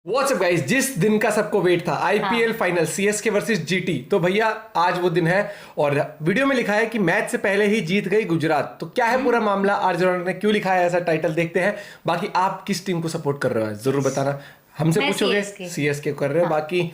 WhatsApp guys, जिस दिन का सबको वेट था IPL final CSK versus GT, तो भैया आज वो दिन है। और वीडियो में लिखा है कि मैच से पहले ही जीत गई गुजरात। तो क्या है पूरा मामला, आरजे रौनक ने क्यों लिखा है ऐसा टाइटल, देखते हैं। बाकी आप किस टीम को सपोर्ट कर रहे हो जरूर बताना, हमसे पूछोगे। सीएसके कर रहे हो, बाकी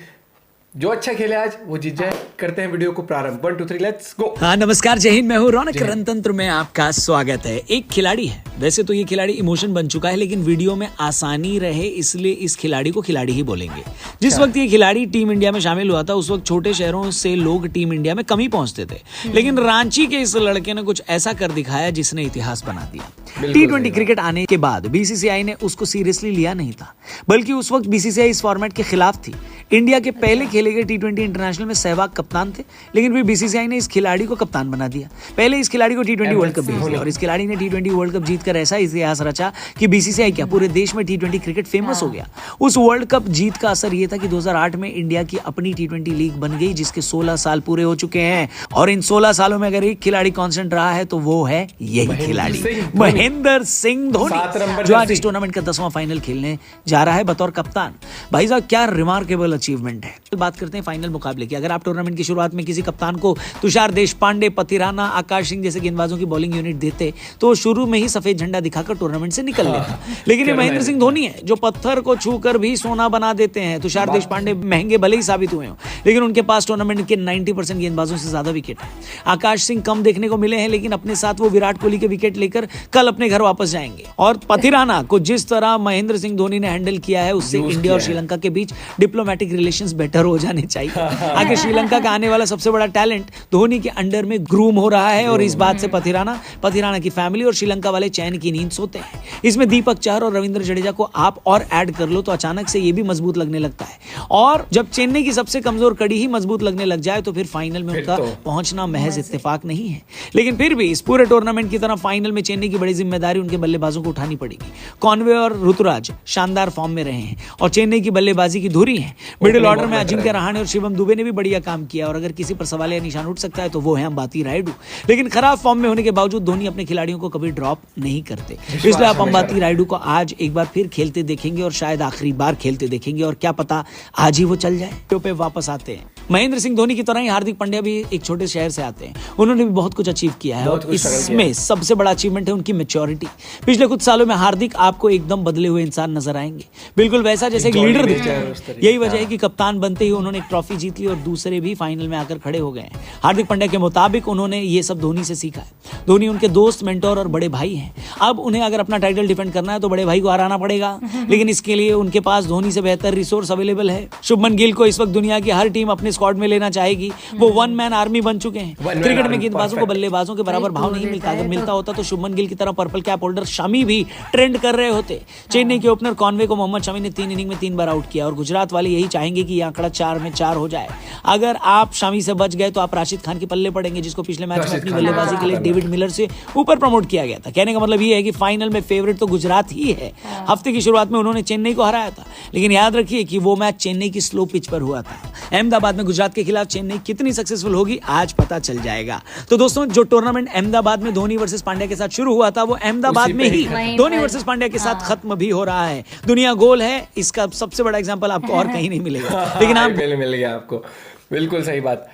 जो अच्छा खेले आज वो जीत जाए। करते हैं वीडियो को प्रारंभ। 1 2 3 लेट्स गो। हाँ नमस्कार, जय हिंद। मैं हूँ रौनक। रणतंत्र में आपका स्वागत है। एक खिलाड़ी है, वैसे तो ये खिलाड़ी इमोशन बन चुका है, लेकिन वीडियो में आसानी रहे इसलिए इस खिलाड़ी को खिलाड़ी ही बोलेंगे। जिस वक्त ये खिलाड़ी टीम इंडिया में शामिल हुआ था उस वक्त छोटे शहरों से लोग टीम इंडिया में कम ही पहुंचते थे, लेकिन रांची के इस लड़के ने कुछ ऐसा कर दिखाया जिसने इतिहास बना दिया। T20 क्रिकेट आने के बाद बीसीसीआई ने उसको सीरियसली लिया नहीं था, बल्कि उस वक्त बीसीसीआई इस फॉर्मेट के खिलाफ थी। इंडिया के पहले खेले गए T20 इंटरनेशनल में सहवाग कप्तान थे, लेकिन फिर बीसीसीआई ने इस खिलाड़ी को कप्तान बना दिया। पहले इस खिलाड़ी को T20 वर्ल्ड कप भेज दिया और इस खिलाड़ी ने T20 वर्ल्ड कप जीतकर ऐसा इतिहास रचा कि बीसीसीआई क्या पूरे देश में T20 क्रिकेट फेमस हो गया। उस वर्ल्ड कप जीत का असर यह था कि 2008 में इंडिया की अपनी T20 लीग बन गई, जिसके 16 साल पूरे हो चुके हैं। और इन 16 सालों में अगर एक खिलाड़ी कांस्टेंट रहा है तो वो है यही खिलाड़ी महेंद्र सिंह धोनी, जो आज इस टूर्नामेंट का 10वां फाइनल खेलने जा रहा है बतौर कप्तान। भाई साहब, क्या रिमार्केबल अचीवमेंट है। तो बात करते हैं फाइनल मुकाबले की। अगर आप टूर्नामेंट की शुरुआत में किसी कप्तान को तुषार देशपांडे, पथिराना, आकाश सिंह जैसे गेंदबाजों की बॉलिंग यूनिट देते तो शुरू में ही सफेद झंडा दिखाकर टूर्नामेंट से निकल लेता, लेकिन ये महेंद्र सिंह धोनी है जो पत्थर को छूकर भी सोना बना देते हैं। तुषार देशपांडे महंगे भले ही साबित हुए हों, लेकिन उनके पास टूर्नामेंट के 90% गेंदबाजों से ज्यादा विकेट है। आकाश सिंह कम देखने को मिले हैं, लेकिन अपने साथ वो विराट कोहली के विकेट लेकर कल अपने घर वापस जाएंगे। और पथिराना को जिस तरह महेंद्र सिंह धोनी ने हैंडल किया है, उससे इंडिया और श्रीलंका के बीच डिप्लोमेटिक रिलेशंस बेटर हो जाने चाहिए। आगे श्रीलंका का आने वाला सबसे बड़ा टैलेंट धोनी के अंडर में ग्रूम हो रहा है, और इस बात से पथिराना की फैमिली और श्रीलंका वाले चैन की नींद सोते हैं। इसमें दीपक चहर और रविंद्र जडेजा को आप और ऐड कर लो तो अचानक से ये भी मजबूत लगने लगता है। और जब चेन्नई की सबसे कमजोर कड़ी ही मजबूत लगने लग जाए तो फिर फाइनल में उनका पहुंचना महज इत्तेफाक नहीं है। लेकिन फिर भी इस पूरे टूर्नामेंट की तरह फाइनल में चेन्नई की बड़ी जिम्मेदारी उनके बल्लेबाजों को उठानी पड़ेगी। कॉनवे और ऋतुराज शानदार फॉर्म में रहे हैं और चेन्नई की बल्लेबाजी की धुरी है। मिडिल ऑर्डर में अजिंक्य रहाणे और शिवम दुबे ने भी बढ़िया काम किया, और अगर किसी पर सवाल या निशान उठ सकता है तो वो है अंबाती रायडू। लेकिन खराब फॉर्म में होने के बावजूद धोनी अपने खिलाड़ियों को कभी ड्रॉप नहीं करते, इसलिए आप अंबाती रायडू को आज एक बार फिर खेलते देखेंगे और शायद आखिरी बार खेलते देखेंगे, और क्या पता आज ही वो चल जाए। पे वापस आते हैं। महेंद्र सिंह धोनी की तरह ही हार्दिक पांड्या भी एक छोटे शहर से आते हैं। उन्होंने भी बहुत कुछ अचीव किया है, और इसमें सबसे बड़ा अचीवमेंट है उनकी मैच्योरिटी। पिछले कुछ सालों में हार्दिक आपको एकदम बदले हुए इंसान नजर आएंगे, बिल्कुल वैसा जैसे एक लीडर दिखता है। यही वजह है कि कप्तान बनते ही उन्होंने एक ट्रॉफी जीत ली और दूसरे भी फाइनल में आकर खड़े हो गए हैं। हार्दिक पांड्या के मुताबिक उन्होंने ये सब धोनी से सीखा है। धोनी उनके दोस्त, मेंटोर और बड़े भाई हैं। अब उन्हें अगर अपना टाइटल डिफेंड करना है तो बड़े भाई को हराना पड़ेगा, लेकिन इसके लिए उनके पास धोनी से बेहतर रिसोर्स अवेलेबल है। शुभमन गिल को इस वक्त दुनिया की हर टीम अपने स्क्वाड में लेना चाहेगी। वो वन मैन आर्मी बन चुके हैं। क्रिकेट में गेंदबाजों को बल्लेबाजों के बराबर भाव नहीं मिलता। अगर मिलता होता तो शुभमन गिल की तरह पर्पल कैप होल्डर शमी भी ट्रेंड कर रहे होते। चेन्नई के ओपनर कॉनवे को मोहम्मद शमी ने 3 इनिंग में 3 बार आउट किया, और गुजरात वाले यही चाहेंगे कि यह आंकड़ा 4 में 4 हो जाए। अगर आप शमी से बच गए तो आप राशिद खान के पल्ले पड़ेंगे, जिसको पिछले मैच में अपनी बल्लेबाजी के लिए डेविड मिलर से ऊपर प्रमोट किया गया था। कहने का मतलब ये है कि फाइनल में फेवरेट तो गुजरात ही है। हफ्ते की शुरुआत में उन्होंने चेन्नई को हराया था, लेकिन याद रखिए कि वो मैच चेन्नई की स्लो पिच पर हुआ था। अहमदाबाद में गुजरात के खिलाफ चेन्नई कितनी सक्सेसफुल होगी आज पता चल जाएगा। तो दोस्तों, जो टूर्नामेंट अहमदाबाद में धोनी वर्सेस पांड्या के साथ शुरू हुआ था वो अहमदाबाद में ही धोनी वर्सेस पांड्या के साथ खत्म भी हो रहा है। दुनिया गोल है, इसका सबसे बड़ा एग्जांपल आपको और कहीं नहीं मिलेगा, लेकिन आप मिल गया आपको। बिल्कुल सही बात।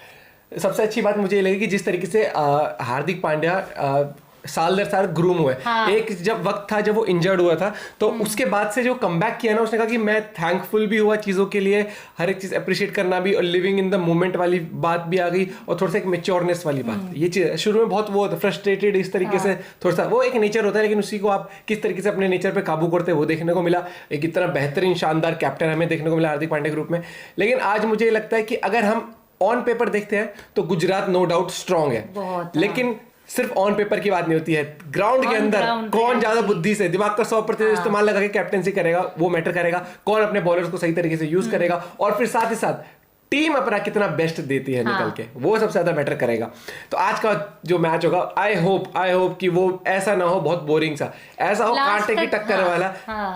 सबसे अच्छी बात मुझे ये लगी कि जिस तरीके से हार्दिक पांड्या साल दर साल ग्रूम हुए। एक जब वक्त था जब वो इंजर्ड हुआ था, तो उसके बाद से जो कमबैक किया ना, उसने कहा कि मैं थैंकफुल भी हुआ चीज़ों के लिए, हर एक चीज़ अप्रिशिएट करना भी, और लिविंग इन द मोमेंट वाली बात भी आ गई, और थोड़ा सा एक मेच्योरनेस वाली बात। ये चीज़ शुरू में बहुत वो फ्रस्ट्रेटेड इस तरीके से, थोड़ा सा वो एक नेचर होता है, लेकिन उसी को आप किस तरीके से अपने नेचर पे काबू करते हैं वो देखने को मिला। एक इतना बेहतरीन शानदार कैप्टन हमें देखने को मिला हार्दिक पांड्या ग्रुप में। लेकिन आज मुझे लगता है कि अगर हम ऑन पेपर देखते हैं तो गुजरात नो डाउट स्ट्रांग है, लेकिन सिर्फ ऑन पेपर की बात नहीं होती है। ग्राउंड के अंदर कौन ज्यादा बुद्धि से दिमाग का 100% इस्तेमाल लगा के कैप्टेंसी करेगा वो मैटर करेगा। कौन अपने बॉलर्स को सही तरीके से यूज करेगा, और फिर साथ ही साथ टीम अपना कितना बेस्ट देती है निकल के, वो सबसे ज्यादा मैटर करेगा। तो आज का जो मैच होगा, आई होप कि वो ऐसा ना हो बहुत बोरिंग सा, ऐसा हो कांटे की टक्कर वाला।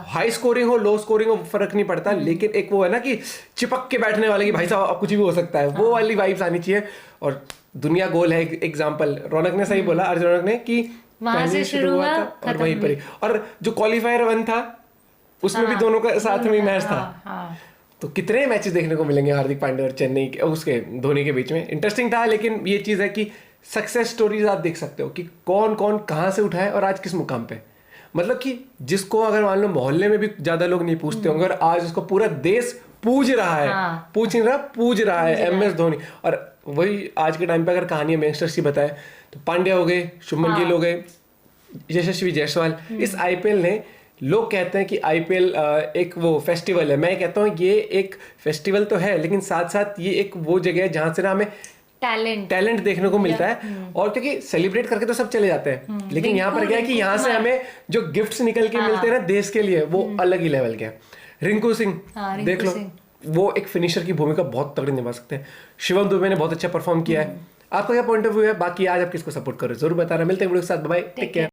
हाई स्कोरिंग हो लो स्कोरिंग हो फर्क नहीं पड़ता, लेकिन एक वो है ना कि चिपक के बैठने वाले की भाई साहब कुछ भी हो सकता है, वो वाली वाइब्स आनी चाहिए। और दुनिया गोल है एग्जाम्पल, रौनक ने सही बोला, अर्जुन रौनक ने, कि वहां से शुरू हुआ था और वहीं पर ही। और जो क्वालिफायर 1 था उसमें भी दोनों का साथ में मैच था। हाँ। तो कितने मैचेस देखने को मिलेंगे हार्दिक पांड्या और चेन्नई के उसके धोनी के बीच में। इंटरेस्टिंग था, लेकिन ये चीज़ है कि सक्सेस स्टोरीज आप देख सकते हो कि कौन कौन कहाँ से उठा है और आज किस मुकाम पे। मतलब कि जिसको अगर मान लो मोहल्ले में भी ज्यादा लोग नहीं पूछते होंगे, और आज उसको पूरा देश पूज रहा है। हाँ। पूछ नहीं रहा, पूज रहा है MS धोनी। और वही आज के टाइम पे अगर कहानी यंगस्टर्स की बताए तो पांड्या हो गए, शुभमन गिल हो गए, यशस्वी जायसवाल। इस IPL ने, लोग कहते हैं कि IPL एक वो फेस्टिवल है, मैं कहता हूँ ये एक फेस्टिवल तो है, लेकिन साथ साथ ये एक वो जगह है जहाँ से ना हमें टैलेंट देखने को मिलता है। और क्योंकि सेलिब्रेट करके तो सब चले जाते हैं, लेकिन यहाँ पर क्या है कि यहाँ से हमें जो गिफ्ट्स निकल के मिलते हैं ना देश के लिए, वो अलग ही लेवल के हैं। रिंकू सिंह देख लो, वो एक फिनिशर की भूमिका बहुत तगड़ी निभा सकते हैं। शिवम दुबे ने बहुत अच्छा परफॉर्म किया है। आपका क्या पॉइंट ऑफ व्यू है? बाकी आज आप किसको सपोर्ट कर रहे हो जरूर बताना। मिलते हैं वीडियो के साथ, बाय, टेक केयर।